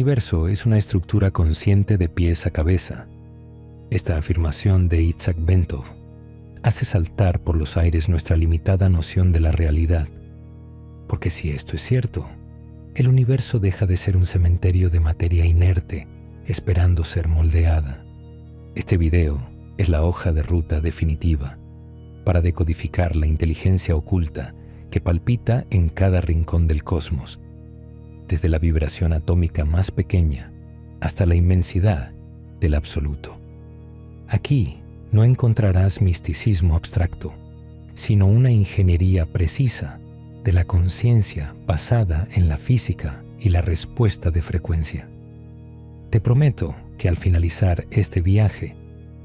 universo es una estructura consciente de pies a cabeza. Esta afirmación de Itzhak Bentov hace saltar por los aires nuestra limitada noción de la realidad. Porque si esto es cierto, el universo deja de ser un cementerio de materia inerte, esperando ser moldeada. Este video es la hoja de ruta definitiva para decodificar la inteligencia oculta que palpita en cada rincón del cosmos, desde la vibración atómica más pequeña hasta la inmensidad del absoluto. Aquí no encontrarás misticismo abstracto, sino una ingeniería precisa de la conciencia basada en la física y la respuesta de frecuencia. Te prometo que al finalizar este viaje,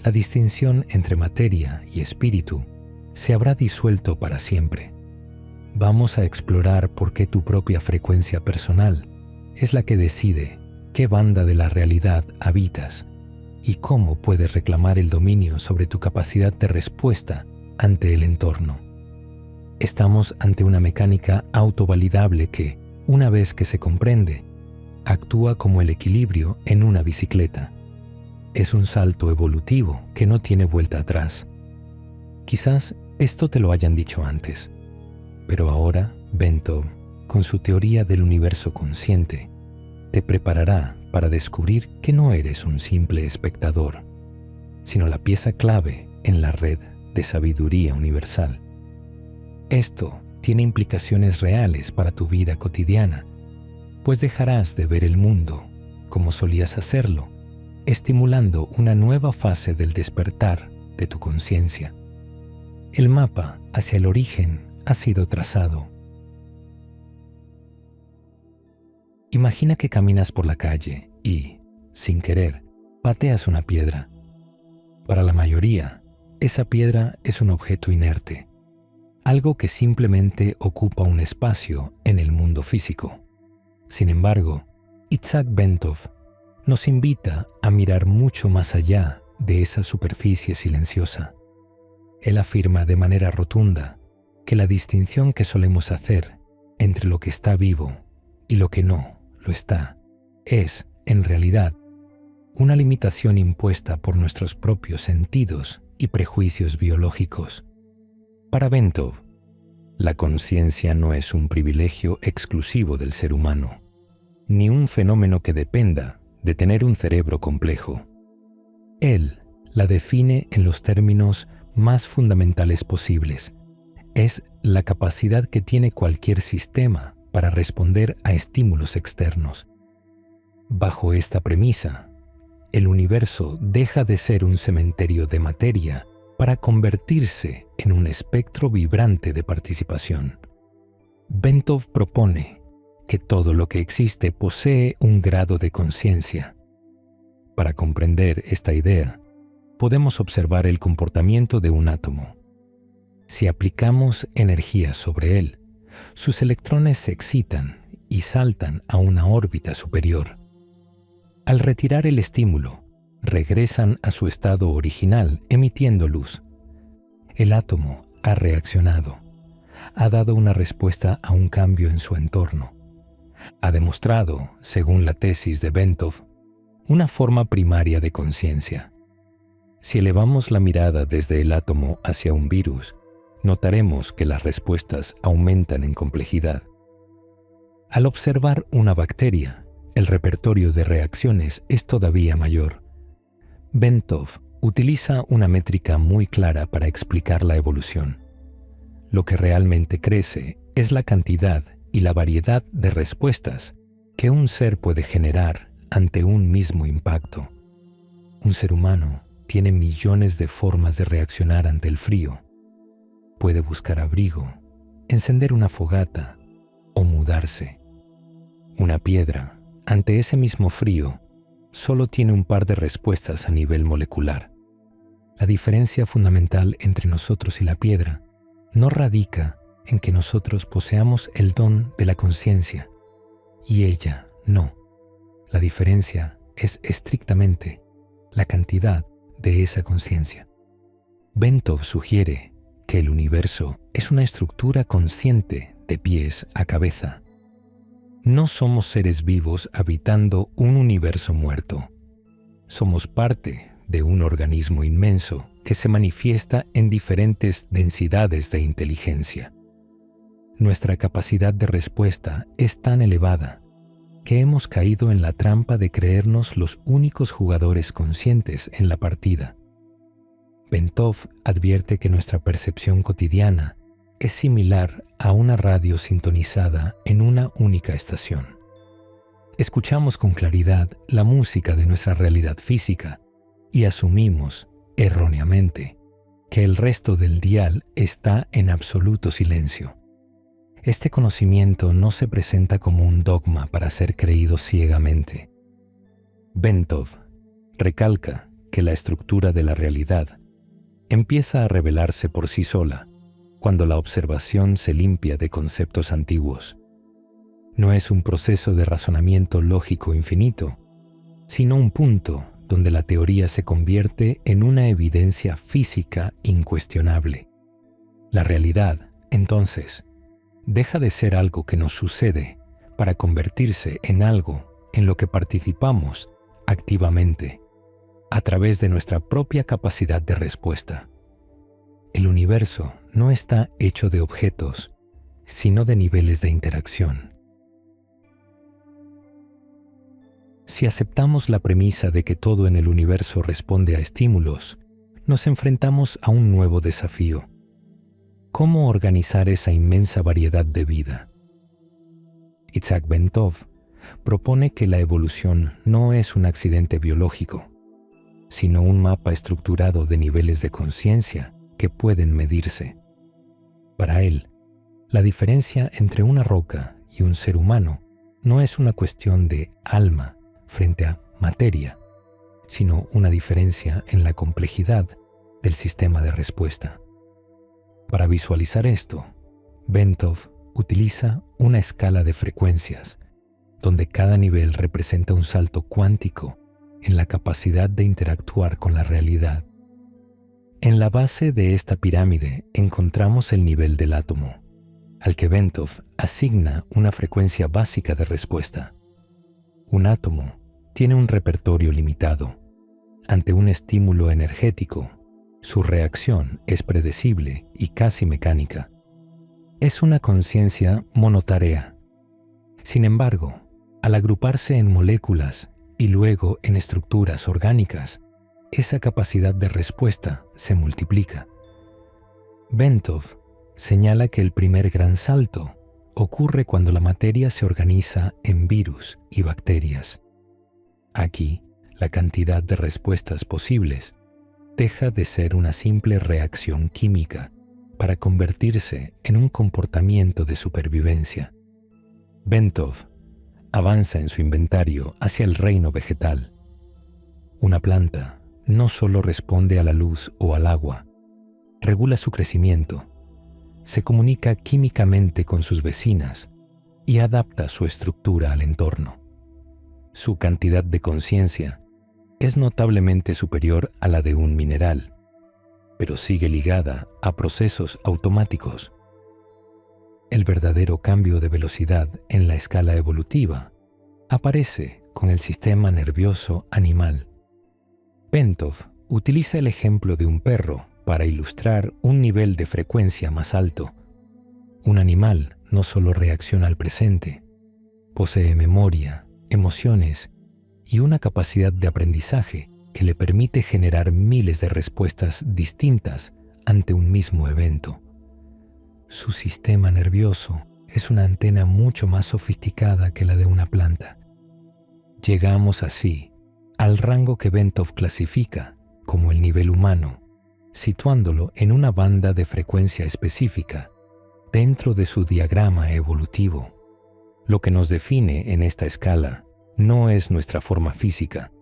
la distinción entre materia y espíritu se habrá disuelto para siempre. Vamos a explorar por qué tu propia frecuencia personal es la que decide qué banda de la realidad habitas y cómo puedes reclamar el dominio sobre tu capacidad de respuesta ante el entorno. Estamos ante una mecánica autovalidable que, una vez que se comprende, actúa como el equilibrio en una bicicleta. Es un salto evolutivo que no tiene vuelta atrás. Quizás esto te lo hayan dicho antes, pero ahora Bentov, con su teoría del universo consciente, te preparará para descubrir que no eres un simple espectador, sino la pieza clave en la red de sabiduría universal. Esto tiene implicaciones reales para tu vida cotidiana, pues dejarás de ver el mundo como solías hacerlo, estimulando una nueva fase del despertar de tu conciencia. El mapa hacia el origen ha sido trazado. Imagina que caminas por la calle y, sin querer, pateas una piedra. Para la mayoría, esa piedra es un objeto inerte, algo que simplemente ocupa un espacio en el mundo físico. Sin embargo, Itzhak Bentov nos invita a mirar mucho más allá de esa superficie silenciosa. Él afirma de manera rotunda que la distinción que solemos hacer entre lo que está vivo y lo que no lo está es, en realidad, una limitación impuesta por nuestros propios sentidos y prejuicios biológicos. Para Bentov, la conciencia no es un privilegio exclusivo del ser humano, ni un fenómeno que dependa de tener un cerebro complejo. Él la define en los términos más fundamentales posibles. Es la capacidad que tiene cualquier sistema para responder a estímulos externos. Bajo esta premisa, el universo deja de ser un cementerio de materia para convertirse en un espectro vibrante de participación. Bentov propone que todo lo que existe posee un grado de conciencia. Para comprender esta idea, podemos observar el comportamiento de un átomo. Si aplicamos energía sobre él, sus electrones se excitan y saltan a una órbita superior. Al retirar el estímulo, regresan a su estado original emitiendo luz. El átomo ha reaccionado, ha dado una respuesta a un cambio en su entorno. Ha demostrado, según la tesis de Bentov, una forma primaria de conciencia. Si elevamos la mirada desde el átomo hacia un virus, notaremos que las respuestas aumentan en complejidad. Al observar una bacteria, el repertorio de reacciones es todavía mayor. Bentov utiliza una métrica muy clara para explicar la evolución. Lo que realmente crece es la cantidad y la variedad de respuestas que un ser puede generar ante un mismo impacto. Un ser humano tiene millones de formas de reaccionar ante el frío. Puede buscar abrigo, encender una fogata o mudarse. Una piedra, ante ese mismo frío, solo tiene un par de respuestas a nivel molecular. La diferencia fundamental entre nosotros y la piedra no radica en que nosotros poseamos el don de la conciencia y ella no. La diferencia es estrictamente la cantidad de esa conciencia. Bentov sugiere que el universo es una estructura consciente de pies a cabeza. No somos seres vivos habitando un universo muerto. Somos parte de un organismo inmenso que se manifiesta en diferentes densidades de inteligencia. Nuestra capacidad de respuesta es tan elevada que hemos caído en la trampa de creernos los únicos jugadores conscientes en la partida. Bentov advierte que nuestra percepción cotidiana es similar a una radio sintonizada en una única estación. Escuchamos con claridad la música de nuestra realidad física y asumimos, erróneamente, que el resto del dial está en absoluto silencio. Este conocimiento no se presenta como un dogma para ser creído ciegamente. Bentov recalca que la estructura de la realidad empieza a revelarse por sí sola cuando la observación se limpia de conceptos antiguos. No es un proceso de razonamiento lógico infinito, sino un punto donde la teoría se convierte en una evidencia física incuestionable. La realidad, entonces, deja de ser algo que nos sucede para convertirse en algo en lo que participamos activamente, a través de nuestra propia capacidad de respuesta. El universo no está hecho de objetos, sino de niveles de interacción. Si aceptamos la premisa de que todo en el universo responde a estímulos, nos enfrentamos a un nuevo desafío. ¿Cómo organizar esa inmensa variedad de vida? Isaac Bentov propone que la evolución no es un accidente biológico, sino un mapa estructurado de niveles de conciencia que pueden medirse. Para él, la diferencia entre una roca y un ser humano no es una cuestión de alma frente a materia, sino una diferencia en la complejidad del sistema de respuesta. Para visualizar esto, Bentov utiliza una escala de frecuencias, donde cada nivel representa un salto cuántico en la capacidad de interactuar con la realidad. En la base de esta pirámide encontramos el nivel del átomo, al que Bentov asigna una frecuencia básica de respuesta. Un átomo tiene un repertorio limitado. Ante un estímulo energético, su reacción es predecible y casi mecánica. Es una conciencia monotarea. Sin embargo, al agruparse en moléculas y luego en estructuras orgánicas, esa capacidad de respuesta se multiplica. Bentov señala que el primer gran salto ocurre cuando la materia se organiza en virus y bacterias. Aquí, la cantidad de respuestas posibles deja de ser una simple reacción química para convertirse en un comportamiento de supervivencia. Bentov avanza en su inventario hacia el reino vegetal. Una planta no solo responde a la luz o al agua, regula su crecimiento, se comunica químicamente con sus vecinas y adapta su estructura al entorno. Su cantidad de conciencia es notablemente superior a la de un mineral, pero sigue ligada a procesos automáticos. El verdadero cambio de velocidad en la escala evolutiva aparece con el sistema nervioso animal. Bentov utiliza el ejemplo de un perro para ilustrar un nivel de frecuencia más alto. Un animal no solo reacciona al presente, posee memoria, emociones y una capacidad de aprendizaje que le permite generar miles de respuestas distintas ante un mismo evento. Su sistema nervioso es una antena mucho más sofisticada que la de una planta. Llegamos así al rango que Bentov clasifica como el nivel humano, situándolo en una banda de frecuencia específica dentro de su diagrama evolutivo. Lo que nos define en esta escala no es nuestra forma física,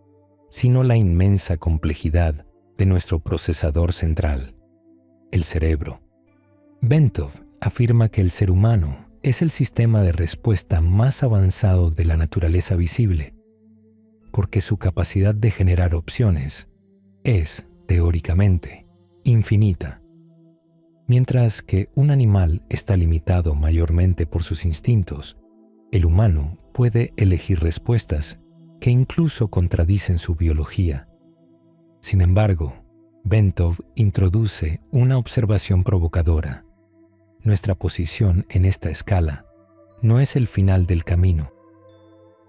sino la inmensa complejidad de nuestro procesador central, el cerebro. Bentov afirma que el ser humano es el sistema de respuesta más avanzado de la naturaleza visible, porque su capacidad de generar opciones es, teóricamente, infinita. Mientras que un animal está limitado mayormente por sus instintos, El humano puede elegir respuestas que incluso contradicen su biología. Sin embargo, Bentov introduce una observación provocadora. Nuestra posición en esta escala no es el final del camino.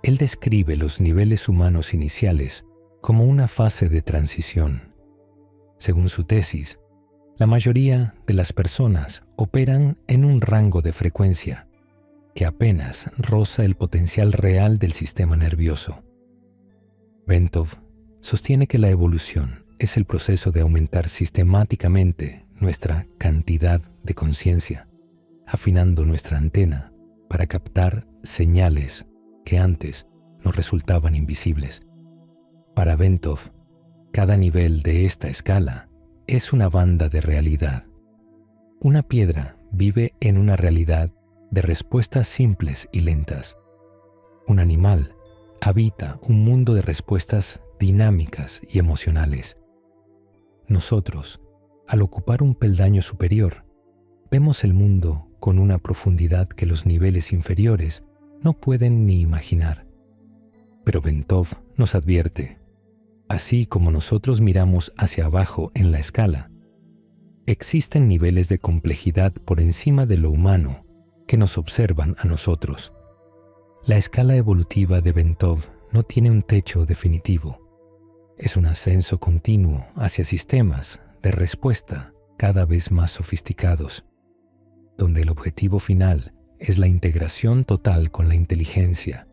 Él describe los niveles humanos iniciales como una fase de transición. Según su tesis, la mayoría de las personas operan en un rango de frecuencia que apenas roza el potencial real del sistema nervioso. Bentov sostiene que la evolución es el proceso de aumentar sistemáticamente nuestra cantidad de conciencia, afinando nuestra antena para captar señales que antes nos resultaban invisibles. Para Bentov, cada nivel de esta escala es una banda de realidad. Una piedra vive en una realidad de respuestas simples y lentas. Un animal habita un mundo de respuestas dinámicas y emocionales. Nosotros, al ocupar un peldaño superior, vemos el mundo con una profundidad que los niveles inferiores no pueden ni imaginar. Pero Bentov nos advierte, así como nosotros miramos hacia abajo en la escala, existen niveles de complejidad por encima de lo humano que nos observan a nosotros. La escala evolutiva de Bentov no tiene un techo definitivo. Es un ascenso continuo hacia sistemas de respuesta cada vez más sofisticados, donde el objetivo final es la integración total con la inteligencia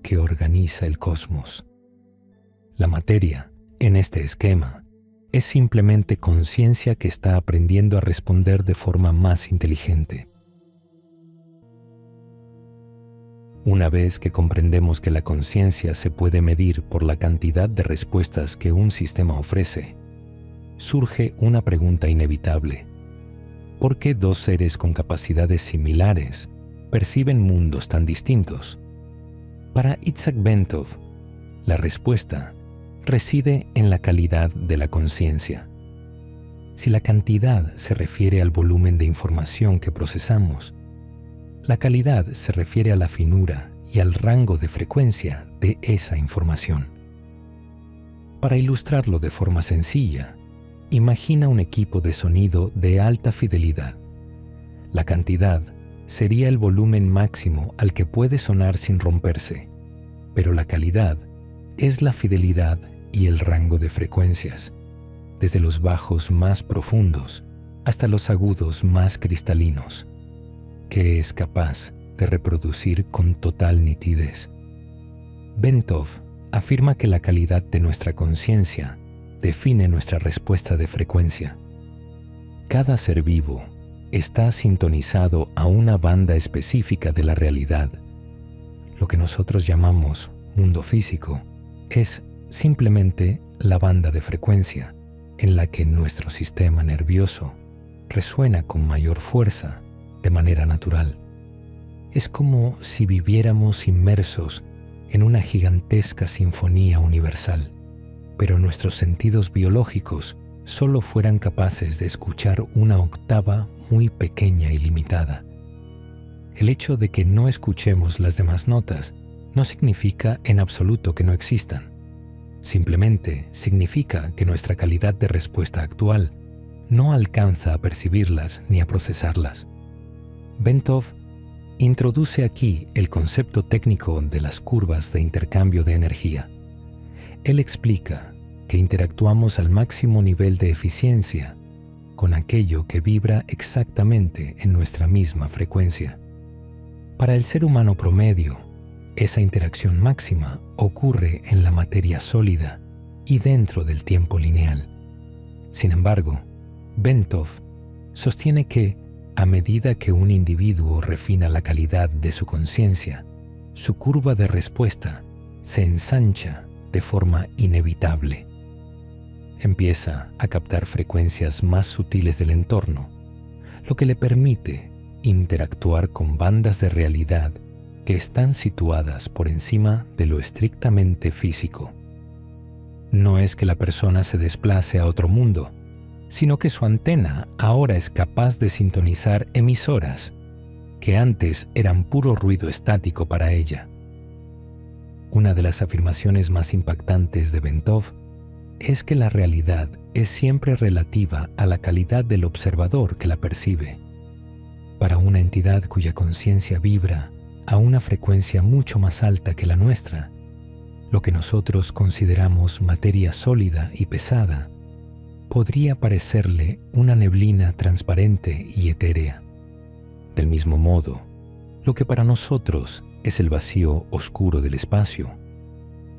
que organiza el cosmos. La materia, en este esquema, es simplemente conciencia que está aprendiendo a responder de forma más inteligente. Una vez que comprendemos que la conciencia se puede medir por la cantidad de respuestas que un sistema ofrece, surge una pregunta inevitable. ¿Por qué dos seres con capacidades similares perciben mundos tan distintos? Para Itzhak Bentov, la respuesta reside en la calidad de la conciencia. Si la cantidad se refiere al volumen de información que procesamos, la calidad se refiere a la finura y al rango de frecuencia de esa información. Para ilustrarlo de forma sencilla, imagina un equipo de sonido de alta fidelidad. La cantidad sería el volumen máximo al que puede sonar sin romperse, pero la calidad es la fidelidad y el rango de frecuencias, desde los bajos más profundos hasta los agudos más cristalinos, que es capaz de reproducir con total nitidez. Bentov afirma que la calidad de nuestra conciencia define nuestra respuesta de frecuencia. Cada ser vivo está sintonizado a una banda específica de la realidad. Lo que nosotros llamamos mundo físico es simplemente la banda de frecuencia en la que nuestro sistema nervioso resuena con mayor fuerza de manera natural. Es como si viviéramos inmersos en una gigantesca sinfonía universal, pero nuestros sentidos biológicos solo fueran capaces de escuchar una octava muy pequeña y limitada. El hecho de que no escuchemos las demás notas no significa en absoluto que no existan. Simplemente significa que nuestra calidad de respuesta actual no alcanza a percibirlas ni a procesarlas. Bentov introduce aquí el concepto técnico de las curvas de intercambio de energía. Él explica que interactuamos al máximo nivel de eficiencia con aquello que vibra exactamente en nuestra misma frecuencia. Para el ser humano promedio, esa interacción máxima ocurre en la materia sólida y dentro del tiempo lineal. Sin embargo, Bentov sostiene que, a medida que un individuo refina la calidad de su conciencia, su curva de respuesta se ensancha de forma inevitable. Empieza a captar frecuencias más sutiles del entorno, lo que le permite interactuar con bandas de realidad que están situadas por encima de lo estrictamente físico. No es que la persona se desplace a otro mundo, sino que su antena ahora es capaz de sintonizar emisoras que antes eran puro ruido estático para ella. Una de las afirmaciones más impactantes de Bentov es que la realidad es siempre relativa a la calidad del observador que la percibe. Para una entidad cuya conciencia vibra a una frecuencia mucho más alta que la nuestra, lo que nosotros consideramos materia sólida y pesada podría parecerle una neblina transparente y etérea. Del mismo modo, lo que para nosotros es el vacío oscuro del espacio,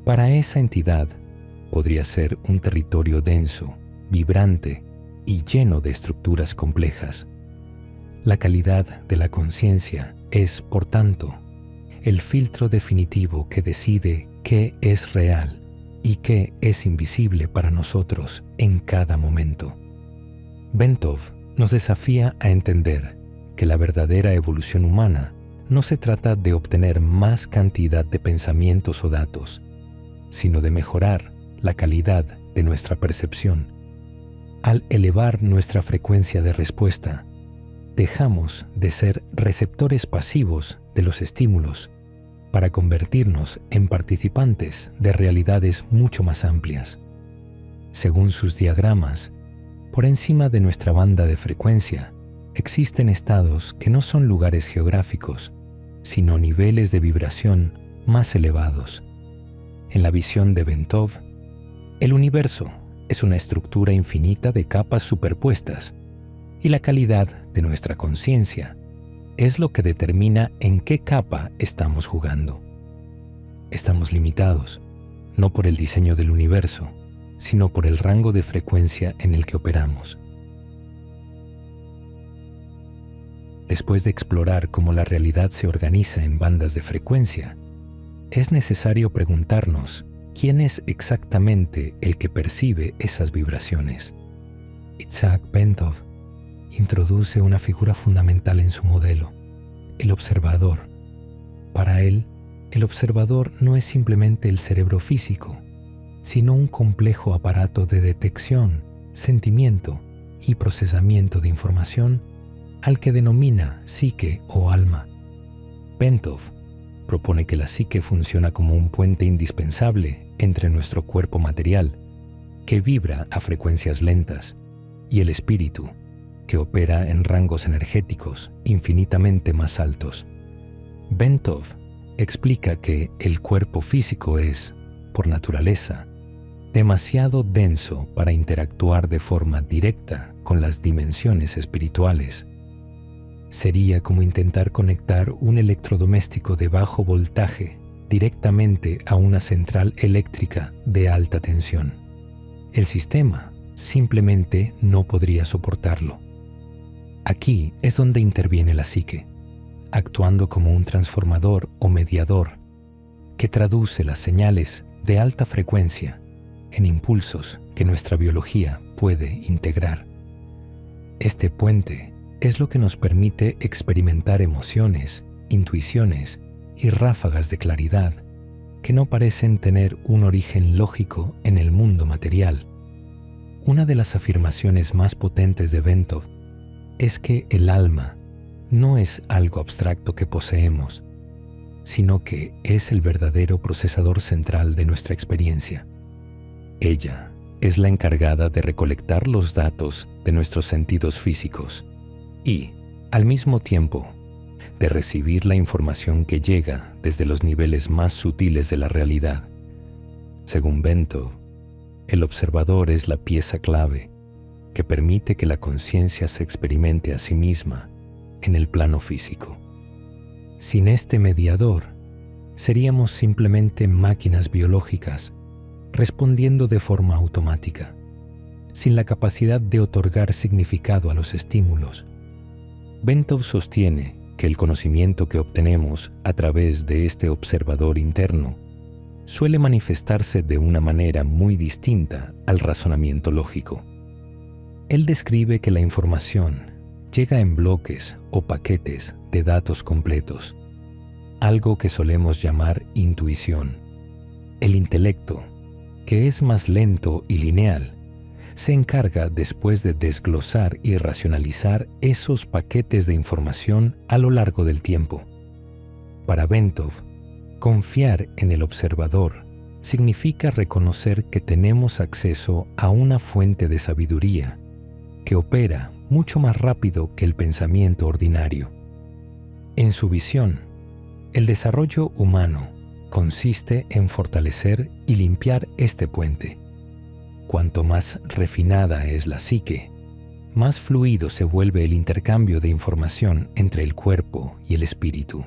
para esa entidad podría ser un territorio denso, vibrante y lleno de estructuras complejas. La calidad de la conciencia es, por tanto, el filtro definitivo que decide qué es real y qué es invisible para nosotros en cada momento. Bentov nos desafía a entender que la verdadera evolución humana no se trata de obtener más cantidad de pensamientos o datos, sino de mejorar la calidad de nuestra percepción. Al elevar nuestra frecuencia de respuesta, dejamos de ser receptores pasivos de los estímulos para convertirnos en participantes de realidades mucho más amplias. Según sus diagramas, por encima de nuestra banda de frecuencia existen estados que no son lugares geográficos, sino niveles de vibración más elevados. En la visión de Bentov, el universo es una estructura infinita de capas superpuestas, y la calidad de nuestra conciencia es lo que determina en qué capa estamos jugando. Estamos limitados, no por el diseño del universo, sino por el rango de frecuencia en el que operamos. Después de explorar cómo la realidad se organiza en bandas de frecuencia, es necesario preguntarnos quién es exactamente el que percibe esas vibraciones. Isaac Bentov introduce una figura fundamental en su modelo, el observador. Para él, el observador no es simplemente el cerebro físico, sino un complejo aparato de detección, sentimiento y procesamiento de información al que denomina psique o alma. Bentov propone que la psique funciona como un puente indispensable entre nuestro cuerpo material, que vibra a frecuencias lentas, y el espíritu, que opera en rangos energéticos infinitamente más altos. Bentov explica que el cuerpo físico es, por naturaleza, demasiado denso para interactuar de forma directa con las dimensiones espirituales. Sería como intentar conectar un electrodoméstico de bajo voltaje directamente a una central eléctrica de alta tensión. El sistema simplemente no podría soportarlo. Aquí es donde interviene la psique, actuando como un transformador o mediador que traduce las señales de alta frecuencia en impulsos que nuestra biología puede integrar. Este puente es lo que nos permite experimentar emociones, intuiciones y ráfagas de claridad que no parecen tener un origen lógico en el mundo material. Una de las afirmaciones más potentes de Bentov es que el alma no es algo abstracto que poseemos, sino que es el verdadero procesador central de nuestra experiencia. Ella es la encargada de recolectar los datos de nuestros sentidos físicos y, al mismo tiempo, de recibir la información que llega desde los niveles más sutiles de la realidad. Según Bentov, el observador es la pieza clave que permite que la conciencia se experimente a sí misma en el plano físico. Sin este mediador, seríamos simplemente máquinas biológicas respondiendo de forma automática, sin la capacidad de otorgar significado a los estímulos. Bentov sostiene que el conocimiento que obtenemos a través de este observador interno suele manifestarse de una manera muy distinta al razonamiento lógico. Él describe que la información llega en bloques o paquetes de datos completos, algo que solemos llamar intuición. El intelecto, que es más lento y lineal, se encarga después de desglosar y racionalizar esos paquetes de información a lo largo del tiempo. Para Bentov, confiar en el observador significa reconocer que tenemos acceso a una fuente de sabiduría que opera mucho más rápido que el pensamiento ordinario. En su visión, el desarrollo humano consiste en fortalecer y limpiar este puente. Cuanto más refinada es la psique, más fluido se vuelve el intercambio de información entre el cuerpo y el espíritu.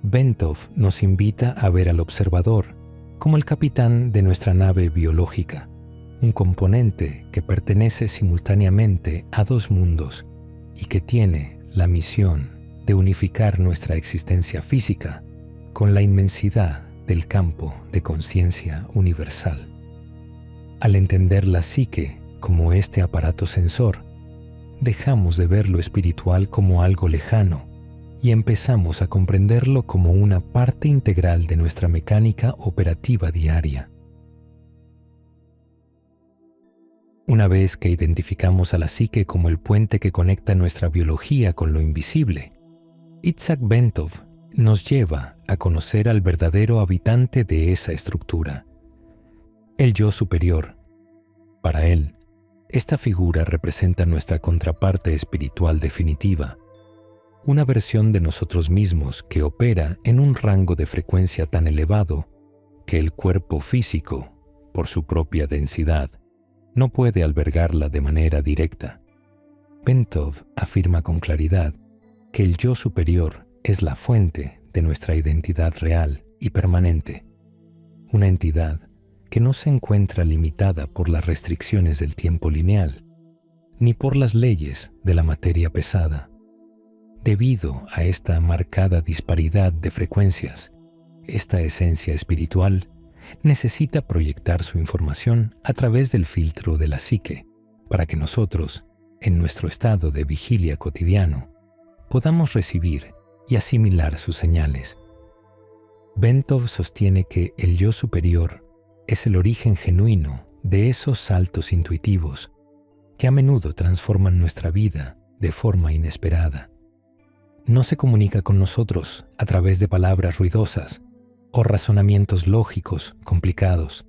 Bentov nos invita a ver al observador como el capitán de nuestra nave biológica, un componente que pertenece simultáneamente a dos mundos y que tiene la misión de unificar nuestra existencia física con la inmensidad del campo de conciencia universal. Al entender la psique como este aparato sensor, dejamos de ver lo espiritual como algo lejano y empezamos a comprenderlo como una parte integral de nuestra mecánica operativa diaria. Una vez que identificamos a la psique como el puente que conecta nuestra biología con lo invisible, Itzhak Bentov nos lleva a conocer al verdadero habitante de esa estructura, el yo superior. Para él, esta figura representa nuestra contraparte espiritual definitiva, una versión de nosotros mismos que opera en un rango de frecuencia tan elevado que el cuerpo físico, por su propia densidad, no puede albergarla de manera directa. Bentov afirma con claridad que el yo superior es la fuente de nuestra identidad real y permanente, una entidad que no se encuentra limitada por las restricciones del tiempo lineal, ni por las leyes de la materia pesada. Debido a esta marcada disparidad de frecuencias, esta esencia espiritual necesita proyectar su información a través del filtro de la psique para que nosotros, en nuestro estado de vigilia cotidiano, podamos recibir y asimilar sus señales. Bentov sostiene que el yo superior es el origen genuino de esos saltos intuitivos que a menudo transforman nuestra vida de forma inesperada. No se comunica con nosotros a través de palabras ruidosas o razonamientos lógicos complicados,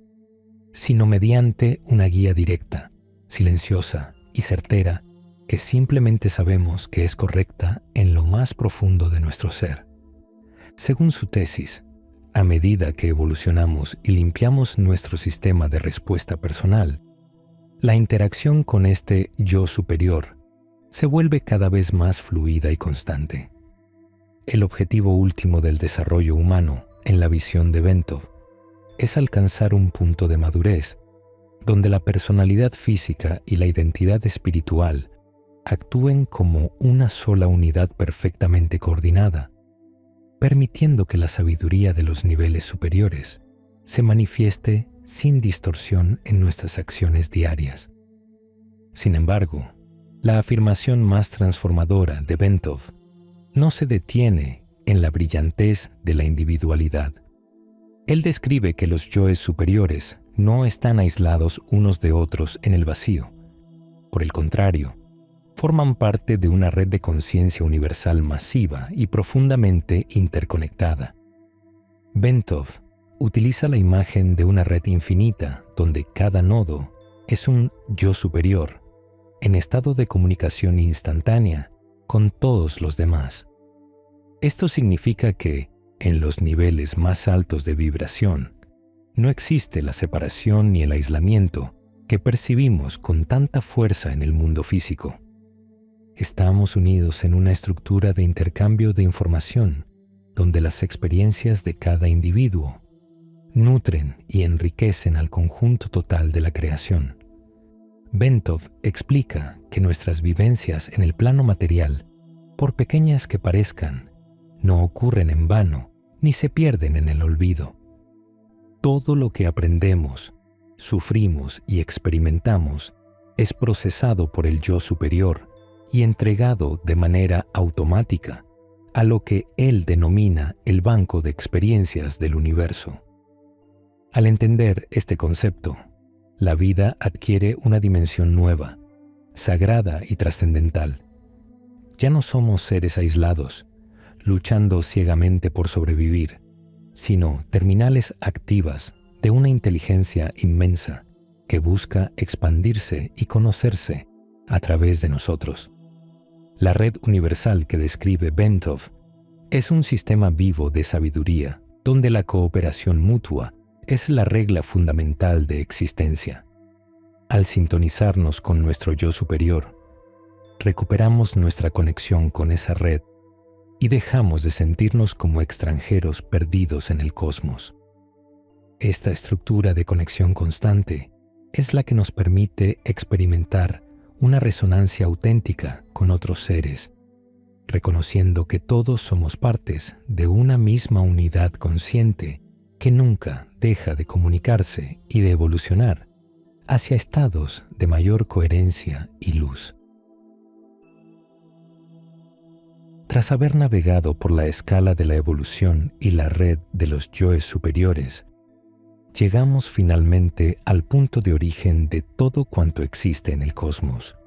sino mediante una guía directa, silenciosa y certera que simplemente sabemos que es correcta en lo más profundo de nuestro ser. Según su tesis, a medida que evolucionamos y limpiamos nuestro sistema de respuesta personal, la interacción con este yo superior se vuelve cada vez más fluida y constante. El objetivo último del desarrollo humano, en la visión de Bentov, es alcanzar un punto de madurez donde la personalidad física y la identidad espiritual actúen como una sola unidad perfectamente coordinada, permitiendo que la sabiduría de los niveles superiores se manifieste sin distorsión en nuestras acciones diarias. Sin embargo, la afirmación más transformadora de Bentov no se detiene en la brillantez de la individualidad. Él describe que los yoes superiores no están aislados unos de otros en el vacío. Por el contrario, forman parte de una red de conciencia universal masiva y profundamente interconectada. Bentov utiliza la imagen de una red infinita donde cada nodo es un yo superior, en estado de comunicación instantánea con todos los demás. Esto significa que, en los niveles más altos de vibración, no existe la separación ni el aislamiento que percibimos con tanta fuerza en el mundo físico. Estamos unidos en una estructura de intercambio de información donde las experiencias de cada individuo nutren y enriquecen al conjunto total de la creación. Bentov explica que nuestras vivencias en el plano material, por pequeñas que parezcan, no ocurren en vano ni se pierden en el olvido. Todo lo que aprendemos, sufrimos y experimentamos es procesado por el yo superior y entregado de manera automática a lo que él denomina el banco de experiencias del universo. Al entender este concepto, la vida adquiere una dimensión nueva, sagrada y trascendental. Ya no somos seres aislados, luchando ciegamente por sobrevivir, sino terminales activas de una inteligencia inmensa que busca expandirse y conocerse a través de nosotros. La red universal que describe Bentov es un sistema vivo de sabiduría donde la cooperación mutua es la regla fundamental de existencia. Al sintonizarnos con nuestro yo superior, recuperamos nuestra conexión con esa red y dejamos de sentirnos como extranjeros perdidos en el cosmos. Esta estructura de conexión constante es la que nos permite experimentar una resonancia auténtica con otros seres, reconociendo que todos somos partes de una misma unidad consciente que nunca deja de comunicarse y de evolucionar hacia estados de mayor coherencia y luz. Tras haber navegado por la escala de la evolución y la red de los yoes superiores, llegamos finalmente al punto de origen de todo cuanto existe en el cosmos.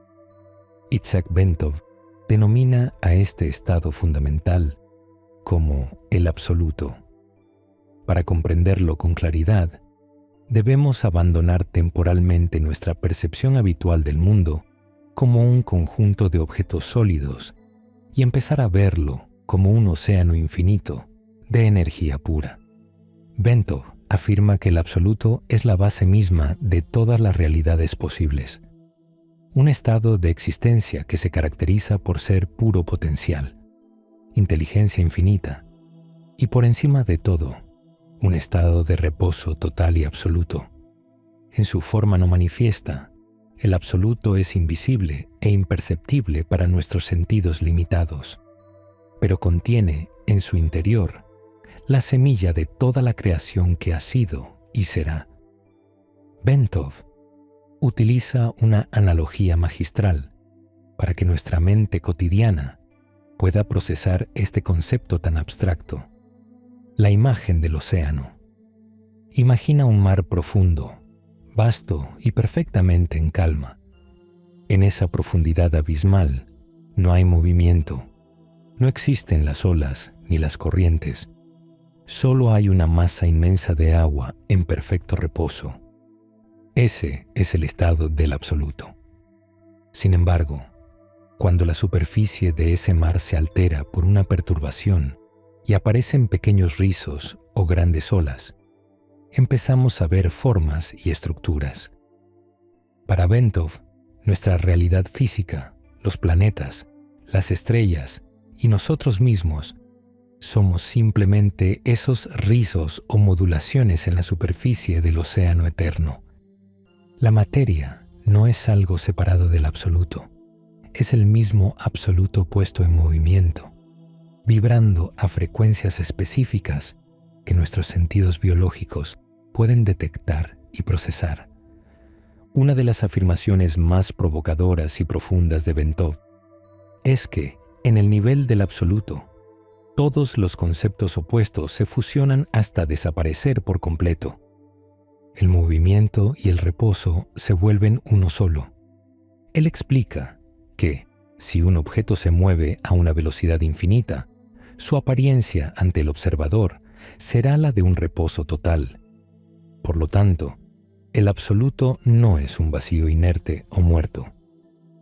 Itzhak Bentov denomina a este estado fundamental como el absoluto. Para comprenderlo con claridad, debemos abandonar temporalmente nuestra percepción habitual del mundo como un conjunto de objetos sólidos y empezar a verlo como un océano infinito de energía pura. Bentov afirma que el absoluto es la base misma de todas las realidades posibles, un estado de existencia que se caracteriza por ser puro potencial, inteligencia infinita y, por encima de todo, un estado de reposo total y absoluto. En su forma no manifiesta, el absoluto es invisible e imperceptible para nuestros sentidos limitados, pero contiene en su interior la semilla de toda la creación que ha sido y será. Bentov utiliza una analogía magistral para que nuestra mente cotidiana pueda procesar este concepto tan abstracto. La imagen del océano. Imagina un mar profundo, vasto y perfectamente en calma. En esa profundidad abismal no hay movimiento, no existen las olas ni las corrientes, solo hay una masa inmensa de agua en perfecto reposo. Ese es el estado del absoluto. Sin embargo, cuando la superficie de ese mar se altera por una perturbación y aparecen pequeños rizos o grandes olas, empezamos a ver formas y estructuras. Para Bentov, nuestra realidad física, los planetas, las estrellas y nosotros mismos somos simplemente esos rizos o modulaciones en la superficie del océano eterno. La materia no es algo separado del absoluto, es el mismo absoluto puesto en movimiento, vibrando a frecuencias específicas que nuestros sentidos biológicos pueden detectar y procesar. Una de las afirmaciones más provocadoras y profundas de Bentov es que, en el nivel del absoluto, todos los conceptos opuestos se fusionan hasta desaparecer por completo. El movimiento y el reposo se vuelven uno solo. Él explica que, si un objeto se mueve a una velocidad infinita, su apariencia ante el observador será la de un reposo total. Por lo tanto, el absoluto no es un vacío inerte o muerto,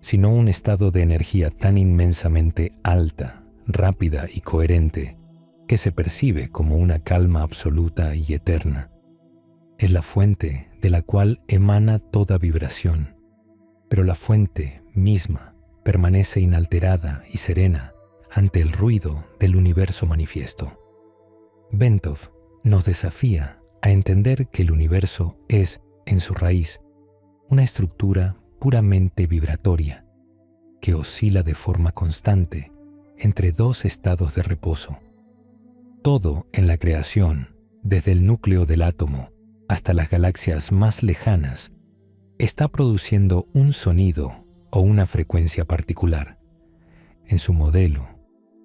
sino un estado de energía tan inmensamente alta, rápida y coherente que se percibe como una calma absoluta y eterna. Es la fuente de la cual emana toda vibración, pero la fuente misma permanece inalterada y serena ante el ruido del universo manifiesto. Bentov nos desafía a entender que el universo es, en su raíz, una estructura puramente vibratoria que oscila de forma constante entre dos estados de reposo. Todo en la creación, desde el núcleo del átomo hasta las galaxias más lejanas, está produciendo un sonido o una frecuencia particular. En su modelo,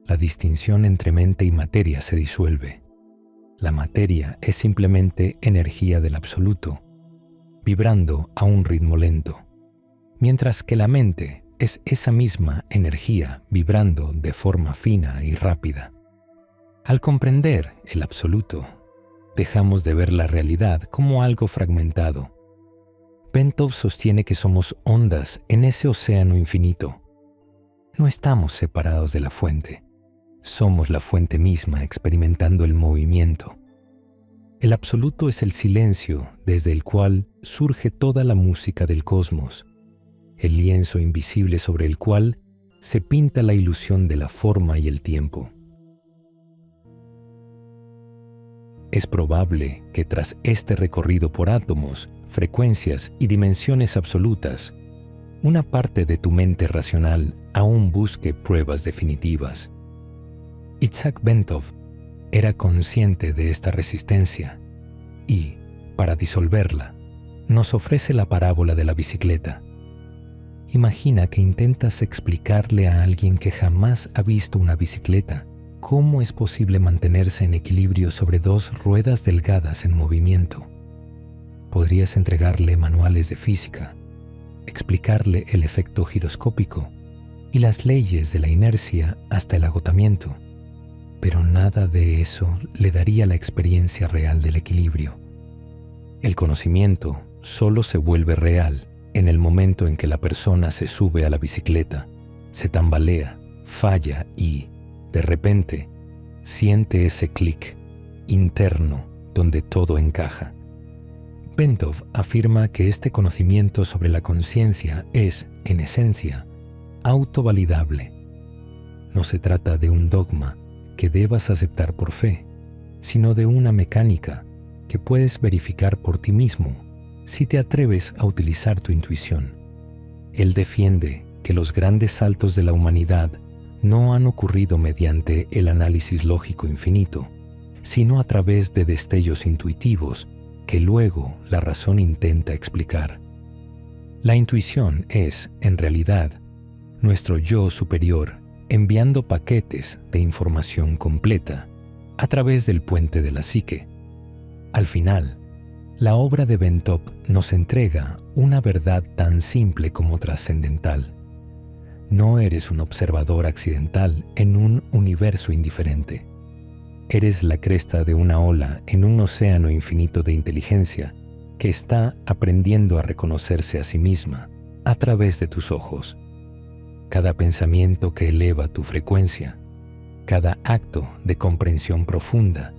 la distinción entre mente y materia se disuelve. La materia es simplemente energía del absoluto, vibrando a un ritmo lento, mientras que la mente es esa misma energía vibrando de forma fina y rápida. Al comprender el absoluto, dejamos de ver la realidad como algo fragmentado. Bentov sostiene que somos ondas en ese océano infinito. No estamos separados de la fuente. Somos la fuente misma experimentando el movimiento. El absoluto es el silencio desde el cual surge toda la música del cosmos, el lienzo invisible sobre el cual se pinta la ilusión de la forma y el tiempo. Es probable que tras este recorrido por átomos, frecuencias y dimensiones absolutas, una parte de tu mente racional aún busque pruebas definitivas. Itzhak Bentov era consciente de esta resistencia y, para disolverla, nos ofrece la parábola de la bicicleta. Imagina que intentas explicarle a alguien que jamás ha visto una bicicleta cómo es posible mantenerse en equilibrio sobre dos ruedas delgadas en movimiento. Podrías entregarle manuales de física, explicarle el efecto giroscópico y las leyes de la inercia hasta el agotamiento, pero nada de eso le daría la experiencia real del equilibrio. El conocimiento solo se vuelve real en el momento en que la persona se sube a la bicicleta, se tambalea, falla y, de repente, siente ese clic interno donde todo encaja. Bentov afirma que este conocimiento sobre la conciencia es, en esencia, autovalidable. No se trata de un dogma que debas aceptar por fe, sino de una mecánica que puedes verificar por ti mismo si te atreves a utilizar tu intuición. Él defiende que los grandes saltos de la humanidad no han ocurrido mediante el análisis lógico infinito, sino a través de destellos intuitivos que luego la razón intenta explicar. La intuición es, en realidad, nuestro yo superior enviando paquetes de información completa a través del puente de la psique. Al final, la obra de Bentov nos entrega una verdad tan simple como trascendental. No eres un observador accidental en un universo indiferente. Eres la cresta de una ola en un océano infinito de inteligencia que está aprendiendo a reconocerse a sí misma a través de tus ojos. Cada pensamiento que eleva tu frecuencia, cada acto de comprensión profunda,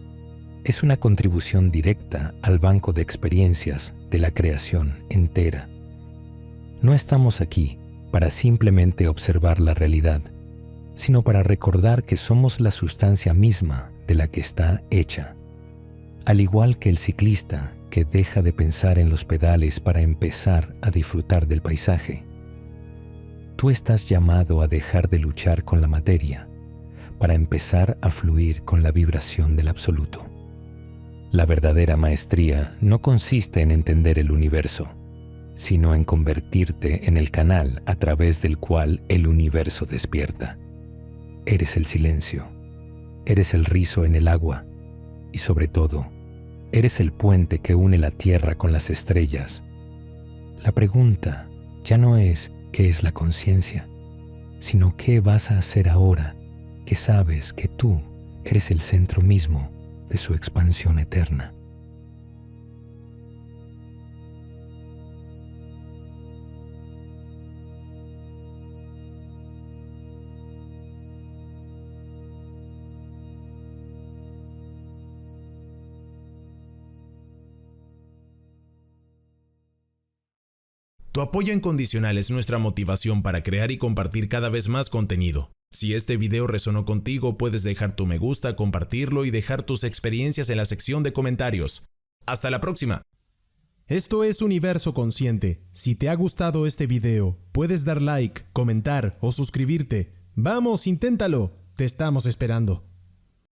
es una contribución directa al banco de experiencias de la creación entera. No estamos aquí para simplemente observar la realidad, sino para recordar que somos la sustancia misma de la que está hecha. Al igual que el ciclista que deja de pensar en los pedales para empezar a disfrutar del paisaje, tú estás llamado a dejar de luchar con la materia para empezar a fluir con la vibración del absoluto. La verdadera maestría no consiste en entender el universo, sino en convertirte en el canal a través del cual el universo despierta. Eres el silencio, eres el rizo en el agua y, sobre todo, eres el puente que une la tierra con las estrellas. La pregunta ya no es ¿qué es la conciencia?, sino ¿qué vas a hacer ahora que sabes que tú eres el centro mismo de su expansión eterna? Tu apoyo incondicional es nuestra motivación para crear y compartir cada vez más contenido. Si este video resonó contigo, puedes dejar tu me gusta, compartirlo y dejar tus experiencias en la sección de comentarios. ¡Hasta la próxima! Esto es Universo Consciente. Si te ha gustado este video, puedes dar like, comentar o suscribirte. ¡Vamos, inténtalo! Te estamos esperando.